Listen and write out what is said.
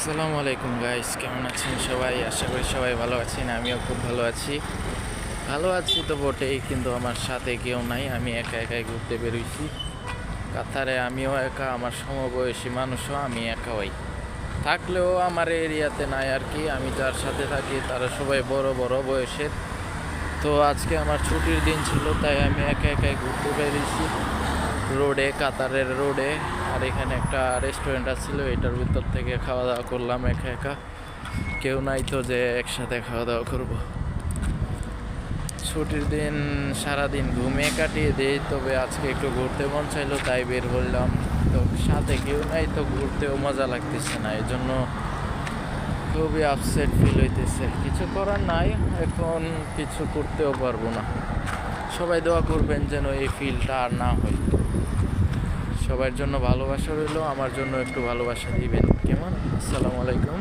আসসালামু আলাইকুম গাইস, কেমন আছেন সবাই? আশা করি সবাই ভালো আছেন। আমিও খুব ভালো আছি তো বটেই, কিন্তু আমার সাথে কেউ নাই। আমি একা একাই ঘুরতে বেরোইছি কাতারে। আমিও একা, আমার সমবয়সী মানুষও আমি একা হই, থাকলেও আমার এরিয়াতে নাই আর কি। আমি যার সাথে থাকি তারা সবাই বড় বড় বয়সের। তো আজকে আমার ছুটির দিন ছিল, তাই আমি একা একাই ঘুরতে বেরিয়েছি রোডে, কাতারের রোডে। আর এখানে একটা রেস্টুরেন্ট আছিল, এটার ভিতর থেকে খাওয়া দাওয়া করলাম একা একা। কেউ নাই তো যে একসাথে খাওয়া দাওয়া করব। ছুটির দিন সারাদিন ঘুমিয়ে কাটিয়ে দিই, তবে আজকে একটু ঘুরতে মন চাইলো তাই বের হলাম। তো সাথে কেউ নাই, তো ঘুরতেও মজা লাগতেছে না, এই জন্য খুবই আপসেট ফিল হইতেছে। কিছু করার নাই, এখন কিছু করতেও পারবো না। সবাই দোয়া করবেন যেন এই ফিলটা আর না হয়। সবার জন্য ভালোবাসা রইলো, আমার জন্য একটু ভালোবাসা দিবেন, কেমন? আসসালামু আলাইকুম।